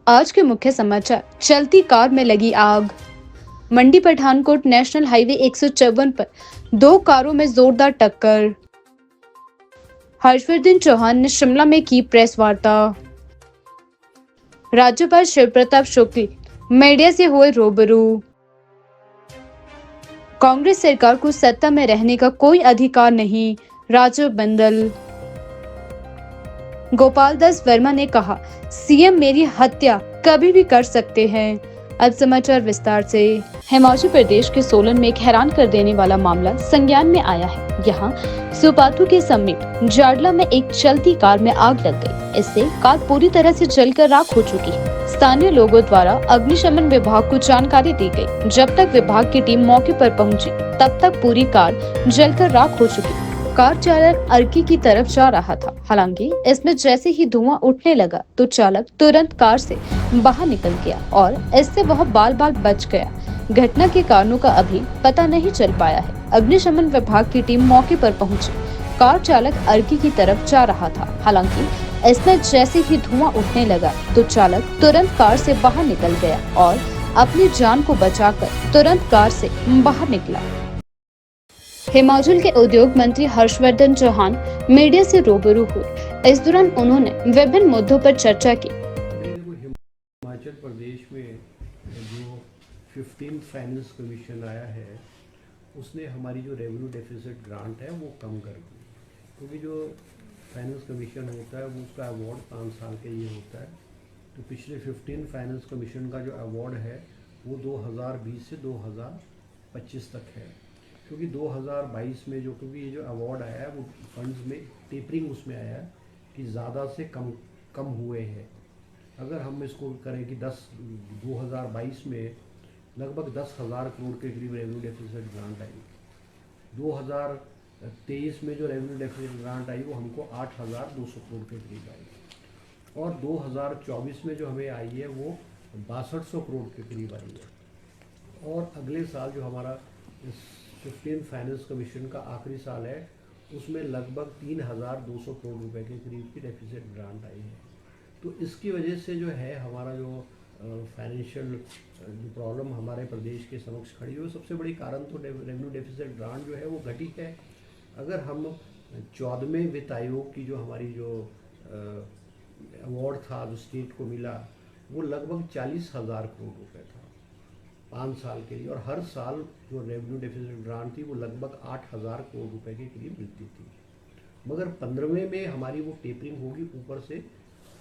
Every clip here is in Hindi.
आज के मुख्य समाचार। चलती कार में लगी आग। मंडी पठानकोट नेशनल हाईवे 154 पर दो कारों में जोरदार टक्कर। हर्षवर्धन चौहान ने शिमला में की प्रेस वार्ता। राज्यपाल शिव प्रताप शुक्ल मीडिया से हुए रूबरू। कांग्रेस सरकार को सत्ता में रहने का कोई अधिकार नहीं, राजीव बिंदल। गोपाल दास वर्मा ने कहा, सीएम मेरी हत्या कभी भी कर सकते हैं। अब समाचार विस्तार से। हिमाचल प्रदेश के सोलन में एक हैरान कर देने वाला मामला संज्ञान में आया है। यहाँ सुपाथू के समीप जाडला में एक चलती कार में आग लग गई। इससे कार पूरी तरह से जलकर राख हो चुकी है। स्थानीय लोगों द्वारा अग्निशमन विभाग को जानकारी दी गई। जब तक विभाग की टीम मौके पर पहुंची, तब तक पूरी कार जलकर राख हो चुकी। कार चालक अर्की की तरफ जा रहा था। हालांकि इसमें जैसे ही धुआं उठने लगा तो चालक तुरंत कार से बाहर निकल गया और इससे वह बाल बाल बच गया। घटना के कारणों का अभी पता नहीं चल पाया है। अग्निशमन विभाग की टीम मौके पर पहुंची। कार चालक अर्की की तरफ जा रहा था। हालांकि इसमें जैसे ही धुआं उठने लगा तो चालक तुरंत कार से बाहर निकल गया और अपनी जान को बचाकर तुरंत कार से बाहर निकला। हिमाचल के उद्योग मंत्री हर्षवर्धन चौहान मीडिया से रूबरू हुए। इस दौरान उन्होंने विभिन्न मुद्दों पर चर्चा की। हिमाचल प्रदेश में जो 15 फाइनेंस कमीशन आया है, उसने हमारी जो रेवेन्यू डेफिसिट ग्रांट है वो कम कर दी। क्योंकि जो फाइनेंस कमीशन होता है वो उसका अवार्ड 5 साल के लिए होता है। तो पिछले 15 फाइनेंस कमीशन का जो अवार्ड है वो 2020 से 2025 तक है। क्योंकि 2022 में क्योंकि ये जो अवार्ड आया है वो फंड्स में टेपरिंग उसमें आया है कि ज़्यादा से कम हुए हैं। अगर हम इसको करें कि 2022 में लगभग 10,000 करोड़ के करीब रेवेन्यू डेफिसिट ग्रांट आई। 2023 में जो रेवेन्यू डेफिसिट ग्रांट आई वो हमको 8,200 करोड़ के करीब आई और 2024 में जो हमें आई है वो 6200 करोड़ के करीब आई है। और अगले साल जो हमारा 15 फाइनेंस कमीशन का आखिरी साल है उसमें लगभग 3,200 करोड़ रुपए के करीब की डेफिसिट ग्रांट आई है। तो इसकी वजह से जो है हमारा जो फाइनेंशियल जो प्रॉब्लम हमारे प्रदेश के समक्ष खड़ी हुई, सबसे बड़ी कारण तो रेवेन्यू डेफिसिट ग्रांट जो है वो घटी है। अगर हम 14वें वित्त आयोग की जो हमारी जो अवार्ड था जो स्टेट को मिला वो लगभग 40,000 करोड़ रुपए था 5 साल के लिए। और हर साल जो रेवेन्यू डेफिसिट ग्रांट थी वो लगभग 8,000 करोड़ रुपए के करीब मिलती थी। मगर 15वें में हमारी वो टेपरिंग होगी, ऊपर से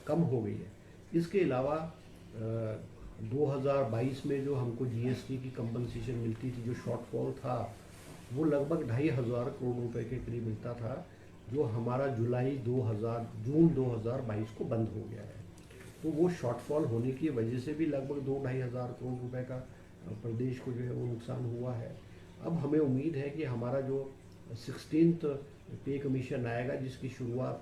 कम हो गई है। इसके अलावा 2022 में जो हमको जीएसटी की कंपनसेशन मिलती थी, जो शॉर्टफॉल था वो लगभग 2,500 करोड़ रुपए के करीब मिलता था, जो हमारा जून 2022 को बंद हो गया है। तो वो शॉर्टफॉल होने की वजह से भी लगभग 2,500 करोड़ रुपए का प्रदेश को जो है वो नुकसान हुआ है। अब हमें उम्मीद है कि हमारा जो 16th पे कमीशन आएगा, जिसकी शुरुआत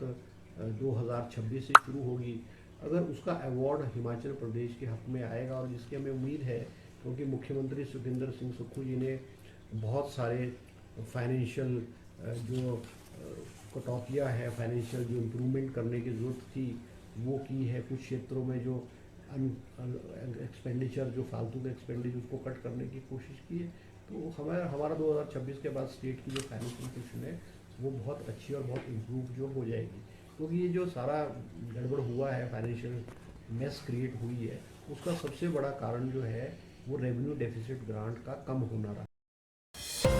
2026 से शुरू होगी, अगर उसका अवार्ड हिमाचल प्रदेश के हक में आएगा और जिसकी हमें उम्मीद है, क्योंकि मुख्यमंत्री सुखविंदर सिंह सुक्खू जी ने बहुत सारे फाइनेंशियल जो कटौतियाँ है, फाइनेंशियल जो इम्प्रूवमेंट करने की ज़रूरत थी वो की है। कुछ क्षेत्रों में जो एक्सपेंडिचर, जो फालतू के एक्सपेंडिचर, उसको कट करने की कोशिश की है। तो हमारा 2026 के बाद स्टेट की जो फाइनेंशियल पोजीशन है वो बहुत अच्छी और बहुत इम्प्रूव जो हो जाएगी। क्योंकि ये जो सारा गड़बड़ हुआ है, फाइनेंशियल मेस क्रिएट हुई है, उसका सबसे बड़ा कारण जो है वो रेवेन्यू डेफिसिट ग्रांट का कम होना रहा।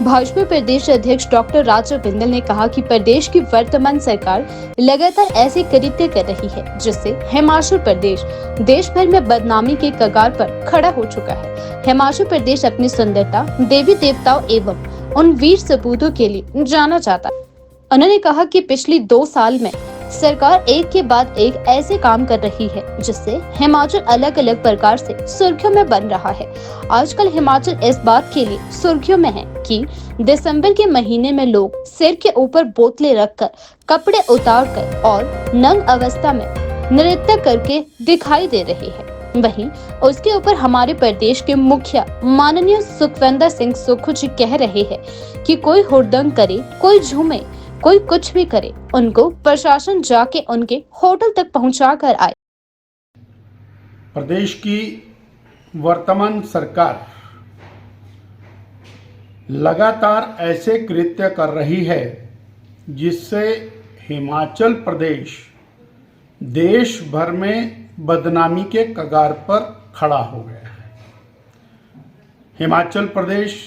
भाजपा प्रदेश अध्यक्ष डॉक्टर राजीव बिंदल ने कहा कि प्रदेश की वर्तमान सरकार लगातार ऐसे कृत्य कर रही है जिससे हिमाचल प्रदेश देश भर में बदनामी के कगार पर खड़ा हो चुका है। हिमाचल प्रदेश अपनी सुंदरता, देवी देवताओं एवं उन वीर सपूतों के लिए जाना जाता है। उन्होंने कहा कि पिछले 2 साल में सरकार एक के बाद एक ऐसे काम कर रही है जिससे हिमाचल अलग अलग प्रकार से सुर्खियों में बन रहा है। आजकल हिमाचल इस बात के लिए सुर्खियों में है कि दिसंबर के महीने में लोग सिर के ऊपर बोतलें रखकर, कपड़े उतारकर और नंग अवस्था में नृत्य करके दिखाई दे रहे हैं। वहीं उसके ऊपर हमारे प्रदेश के मुखिया माननीय सुखविंदर सिंह सुक्खू जी कह रहे हैं कि कोई हुड़दंग करे, कोई झूमे, कोई कुछ भी करे, उनको प्रशासन जाके उनके होटल तक पहुंचा कर आए। प्रदेश की वर्तमान सरकार लगातार ऐसे कृत्य कर रही है जिससे हिमाचल प्रदेश देश भर में बदनामी के कगार पर खड़ा हो गया है। हिमाचल प्रदेश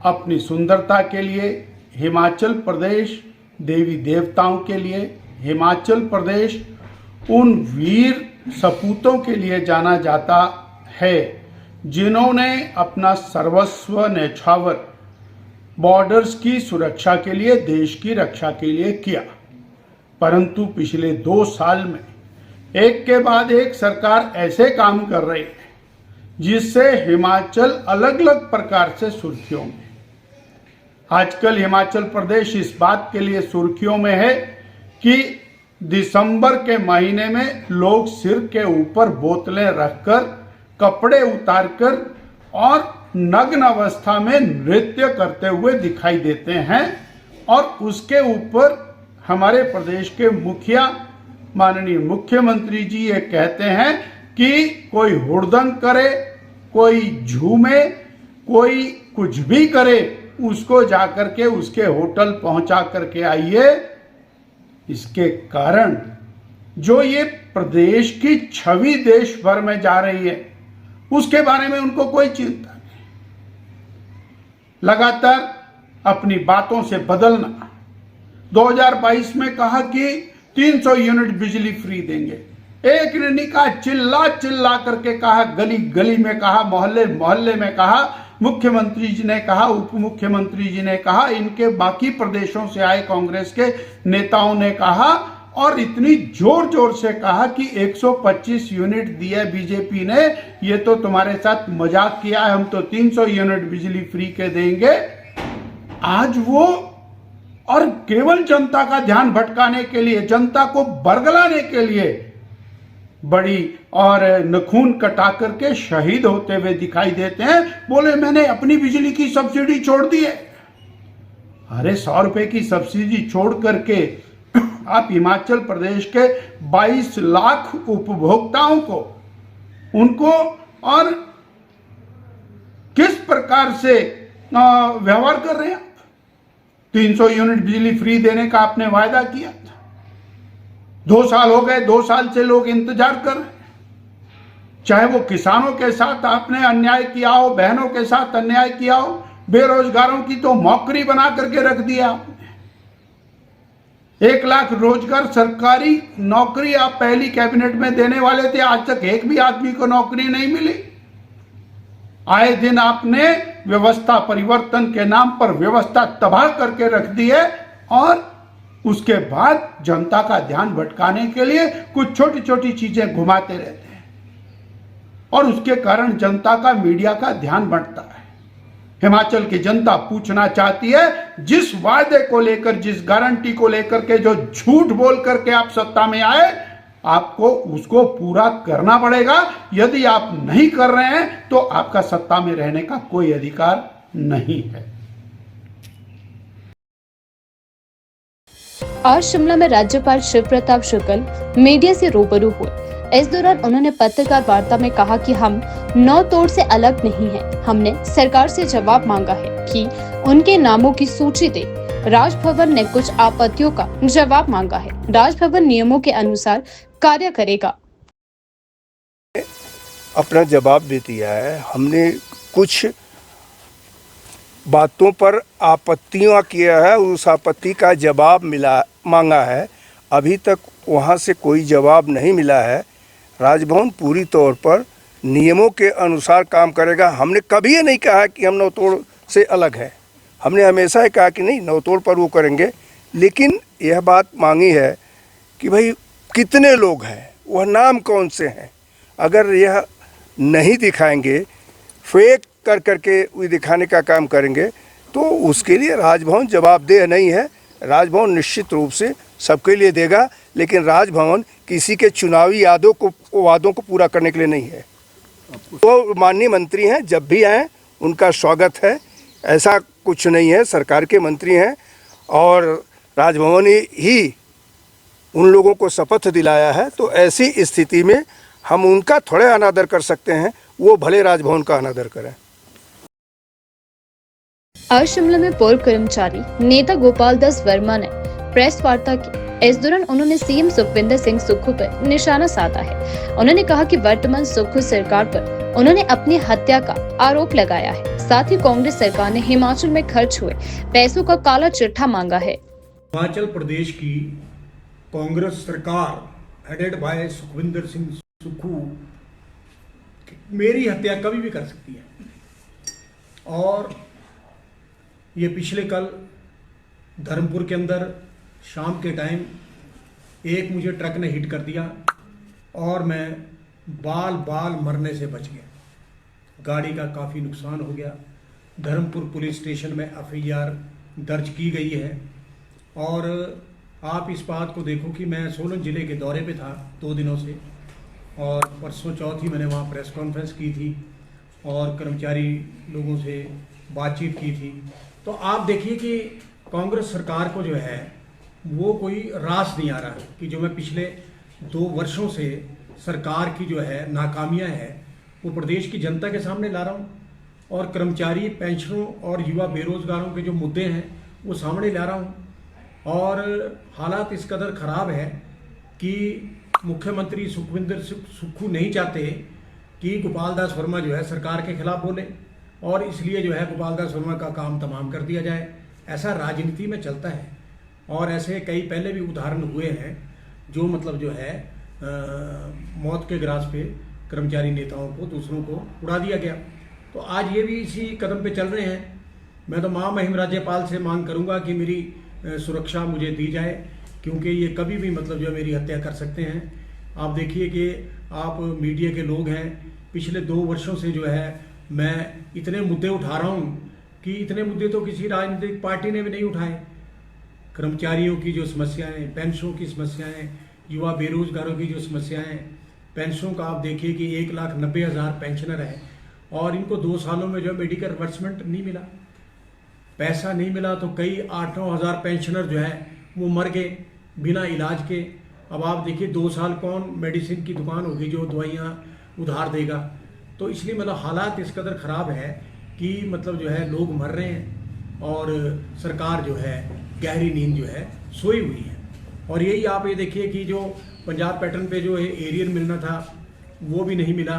अपनी सुंदरता के लिए, हिमाचल प्रदेश देवी देवताओं के लिए, हिमाचल प्रदेश उन वीर सपूतों के लिए जाना जाता है जिन्होंने अपना सर्वस्व न्यौछावर बॉर्डर्स की सुरक्षा के लिए, देश की रक्षा के लिए किया। परंतु पिछले 2 साल में एक के बाद एक सरकार ऐसे काम कर रही है जिससे हिमाचल अलग अलग प्रकार से सुर्खियों में। आजकल हिमाचल प्रदेश इस बात के लिए सुर्खियों में है कि दिसंबर के महीने में लोग सिर के ऊपर बोतलें रखकर, कपड़े उतारकर और नग्न अवस्था में नृत्य करते हुए दिखाई देते हैं। और उसके ऊपर हमारे प्रदेश के मुखिया माननीय मुख्यमंत्री जी ये कहते हैं कि कोई हुड़दंग करे, कोई झूमे, कोई कुछ भी करे, उसको जाकर के उसके होटल पहुंचा करके आइए। इसके कारण जो ये प्रदेश की छवि देश भर में जा रही है उसके बारे में उनको कोई चिंता नहीं। लगातार अपनी बातों से बदलना। 2022 में कहा कि 300 यूनिट बिजली फ्री देंगे, एक ने नहीं कहा, चिल्ला चिल्ला करके कहा, गली गली में कहा, मोहल्ले मोहल्ले में कहा, मुख्यमंत्री जी ने कहा, उप मुख्यमंत्री जी ने कहा, इनके बाकी प्रदेशों से आए कांग्रेस के नेताओं ने कहा और इतनी जोर जोर से कहा कि 125 यूनिट दिया बीजेपी ने, ये तो तुम्हारे साथ मजाक किया है, हम तो 300 यूनिट बिजली फ्री के देंगे। आज वो और केवल जनता का ध्यान भटकाने के लिए, जनता को बरगलाने के लिए बड़ी और नखून कटा करके शहीद होते हुए दिखाई देते हैं। बोले मैंने अपनी बिजली की सब्सिडी छोड़ दी है। अरे 100 रुपए की सब्सिडी छोड़ करके आप हिमाचल प्रदेश के 22 लाख उपभोक्ताओं को, उनको और किस प्रकार से व्यवहार कर रहे हैं। 300 यूनिट बिजली फ्री देने का आपने वायदा किया था, 2 साल हो गए, 2 साल से लोग इंतजार कर रहे हैं। चाहे वो किसानों के साथ आपने अन्याय किया हो, बहनों के साथ अन्याय किया हो, बेरोजगारों की तो मौकरी बना करके रख दिया आपने। 1 लाख रोजगार सरकारी नौकरी आप पहली कैबिनेट में देने वाले थे, आज तक एक भी आदमी को नौकरी नहीं मिली। आए दिन आपने व्यवस्था परिवर्तन के नाम पर व्यवस्था तबाह करके रख दी है और उसके बाद जनता का ध्यान भटकाने के लिए कुछ छोटी छोटी चीजें घुमाते रहते हैं और उसके कारण जनता का, मीडिया का ध्यान भटता है। हिमाचल की जनता पूछना चाहती है, जिस वायदे को लेकर, जिस गारंटी को लेकर के जो झूठ बोल करके आप सत्ता में आए, आपको उसको पूरा करना पड़ेगा। यदि आप नहीं कर रहे हैं तो आपका सत्ता में रहने का कोई अधिकार नहीं है। आज शिमला में राज्यपाल शिव प्रताप शुक्ल मीडिया से रूबरू हुए। इस दौरान उन्होंने पत्रकार वार्ता में कहा कि हम नौ तोड़ से अलग नहीं हैं। हमने सरकार से जवाब मांगा है कि उनके नामों की सूची दे। राजभवन ने कुछ आपत्तियों का जवाब मांगा है। राजभवन नियमों के अनुसार कार्य करेगा। अपना जवाब दे दिया है। हमने कुछ बातों पर आपत्तियां किया है, उस आपत्ति का जवाब मांगा है। अभी तक वहां से कोई जवाब नहीं मिला है। राजभवन पूरी तौर पर नियमों के अनुसार काम करेगा। हमने कभी ये नहीं कहा कि हम नौतोड़ से अलग है। हमने हमेशा ही कहा कि नहीं, नौतोड़ पर वो करेंगे। लेकिन यह बात मांगी है कि भाई कितने लोग हैं, वह नाम कौन से हैं। अगर यह नहीं दिखाएंगे, फेक कर करके वो दिखाने का काम करेंगे, तो उसके लिए राजभवन जवाबदेह नहीं है। राजभवन निश्चित रूप से सबके लिए देगा, लेकिन राजभवन किसी के चुनावी वादों को पूरा करने के लिए नहीं है। तो माननीय मंत्री हैं, जब भी आए उनका स्वागत है। ऐसा कुछ नहीं है, सरकार के मंत्री हैं और राजभवन ही उन लोगों को शपथ दिलाया है। तो ऐसी स्थिति में हम उनका थोड़े अनादर कर सकते हैं, वो भले राजभवन का अनादर करें। आज शिमला में पूर्व कर्मचारी नेता गोपाल दास वर्मा ने प्रेस वार्ता की। इस दौरान उन्होंने सीएम सुखविंदर सिंह सुक्खू पर निशाना साधा है। उन्होंने कहा कि वर्तमान सुक्खू सरकार पर उन्होंने अपनी हत्या का आरोप लगाया है। साथ ही कांग्रेस सरकार ने हिमाचल में खर्च हुए पैसों का काला चिट्ठा मांगा है। हिमाचल प्रदेश की कांग्रेस सरकार हेडेड बाय सुखविंदर सिंह सुक्खू मेरी हत्या कभी भी कर सकती है। और ये पिछले कल धर्मपुर के अंदर शाम के टाइम एक मुझे ट्रक ने हिट कर दिया और मैं बाल मरने से बच गया। गाड़ी का काफ़ी नुकसान हो गया। धर्मपुर पुलिस स्टेशन में एफआईआर दर्ज की गई है। और आप इस बात को देखो कि मैं सोलन ज़िले के दौरे पे था 2 दिनों से, और परसों चौथी मैंने वहाँ प्रेस कॉन्फ्रेंस की थी और कर्मचारी लोगों से बातचीत की थी। तो आप देखिए कि कांग्रेस सरकार को जो है वो कोई रास नहीं आ रहा है कि जो मैं पिछले 2 वर्षों से सरकार की जो है नाकामियां हैं वो प्रदेश की जनता के सामने ला रहा हूँ, और कर्मचारी, पेंशनरों और युवा बेरोजगारों के जो मुद्दे हैं वो सामने ला रहा हूँ। और हालात इस कदर ख़राब है कि मुख्यमंत्री सुखविंदर सुक्खू नहीं चाहते कि गोपाल दास वर्मा जो है सरकार के खिलाफ बोले, और इसलिए जो है गोपाल दास वर्मा का काम तमाम कर दिया जाए। ऐसा राजनीति में चलता है, और ऐसे कई पहले भी उदाहरण हुए हैं जो मतलब जो है मौत के ग्रास पे कर्मचारी नेताओं को, दूसरों को उड़ा दिया गया। तो आज ये भी इसी कदम पे चल रहे हैं। मैं तो महिम राज्यपाल से मांग करूंगा कि मेरी सुरक्षा मुझे दी जाए, क्योंकि ये कभी भी मतलब जो है मेरी हत्या कर सकते हैं। आप देखिए कि आप मीडिया के लोग हैं, पिछले 2 वर्षों से जो है मैं इतने मुद्दे उठा रहा हूँ कि इतने मुद्दे तो किसी राजनीतिक पार्टी ने भी नहीं उठाए। कर्मचारियों की जो समस्याएं, पेंशनों की समस्याएं, युवा बेरोजगारों की जो समस्याएं, पेंशनों का आप देखिए कि 1,90,000 पेंशनर है और इनको 2 सालों में जो मेडिकल रिवर्समेंट नहीं मिला, पैसा नहीं मिला। तो कई 8-9 हज़ार पेंशनर जो है वो मर गए बिना इलाज के। अब आप देखिए 2 साल कौन मेडिसिन की दुकान होगी जो दवाइयाँ उधार देगा। तो इसलिए मतलब हालात इस कदर ख़राब है कि मतलब जो है लोग मर रहे हैं और सरकार जो है गहरी नींद जो है सोई हुई है। और यही आप ये देखिए कि जो पंजाब पैटर्न पे जो है एरियर मिलना था वो भी नहीं मिला,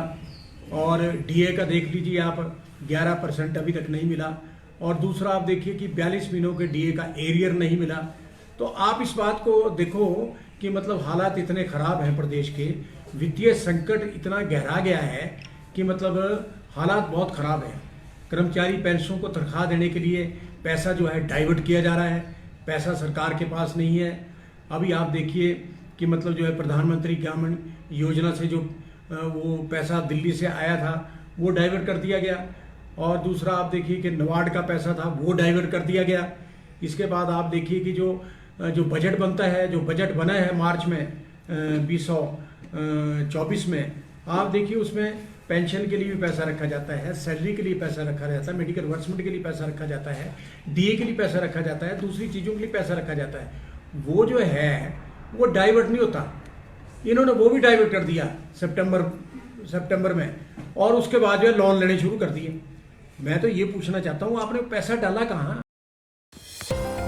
और डीए का देख लीजिए आप 11% अभी तक नहीं मिला, और दूसरा आप देखिए कि 42 महीनों के डीए का एरियर नहीं मिला। तो आप इस बात को देखो कि मतलब हालात इतने ख़राब हैं प्रदेश के, वित्तीय संकट इतना गहरा गया है कि मतलब हालात बहुत ख़राब है। कर्मचारी पेंशनों को तनख्वाह देने के लिए पैसा जो है डाइवर्ट किया जा रहा है, पैसा सरकार के पास नहीं है। अभी आप देखिए कि मतलब जो है प्रधानमंत्री ग्रामीण योजना से जो वो पैसा दिल्ली से आया था वो डाइवर्ट कर दिया गया, और दूसरा आप देखिए कि नबार्ड का पैसा था वो डाइवर्ट कर दिया गया। इसके बाद आप देखिए कि जो बजट बनता है, जो बजट बना है मार्च में 2024 में, आप देखिए उसमें पेंशन के लिए भी पैसा रखा जाता है, सैलरी के लिए पैसा रखा जाता है, मेडिकल रिवर्समेंट के लिए पैसा रखा जाता है, डीए के लिए पैसा रखा जाता है, दूसरी चीज़ों के लिए पैसा रखा जाता है। वो जो है वो डाइवर्ट नहीं होता। इन्होंने वो भी डाइवर्ट कर दिया सितंबर में, और उसके बाद जो है लोन लेने शुरू कर दिए। मैं तो ये पूछना चाहता हूँ आपने पैसा डाला कहाँ?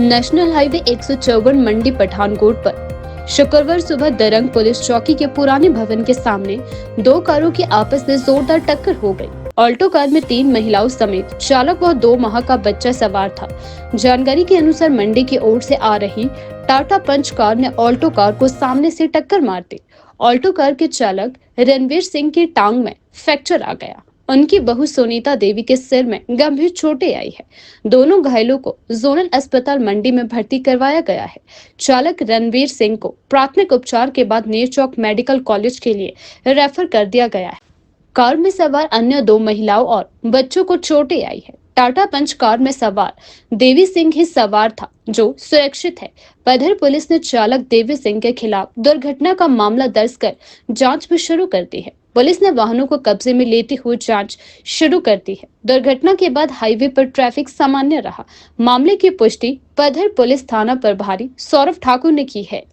नेशनल हाईवे 154 मंडी पठानकोट पर शुक्रवार सुबह दरंग पुलिस चौकी के पुराने भवन के सामने 2 कारों की आपस में जोरदार टक्कर हो गई। ऑल्टो कार में 3 महिलाओं समेत चालक व 2 माह का बच्चा सवार था। जानकारी के अनुसार मंडी की ओर से आ रही टाटा पंच कार ने ऑल्टो कार को सामने से टक्कर मार दी। ऑल्टो कार के चालक रणवीर सिंह की टांग में फ्रैक्चर आ गया। उनकी बहू सुनीता देवी के सिर में गंभीर चोटें आई है। दोनों घायलों को जोनल अस्पताल मंडी में भर्ती करवाया गया है। चालक रणवीर सिंह को प्राथमिक उपचार के बाद नेरचौक मेडिकल कॉलेज के लिए रेफर कर दिया गया है। कार में सवार अन्य 2 महिलाओं और बच्चों को चोटें आई है। टाटा पंच कार में सवार देवी सिंह ही सवार था, जो सुरक्षित है। पधर पुलिस ने चालक देवी सिंह के खिलाफ दुर्घटना का मामला दर्ज कर जांच भी शुरू कर दी है। पुलिस ने वाहनों को कब्जे में लेते हुए जांच शुरू कर दी है। दुर्घटना के बाद हाईवे पर ट्रैफिक सामान्य रहा। मामले की पुष्टि पधर पुलिस थाना प्रभारी सौरभ ठाकुर ने की है।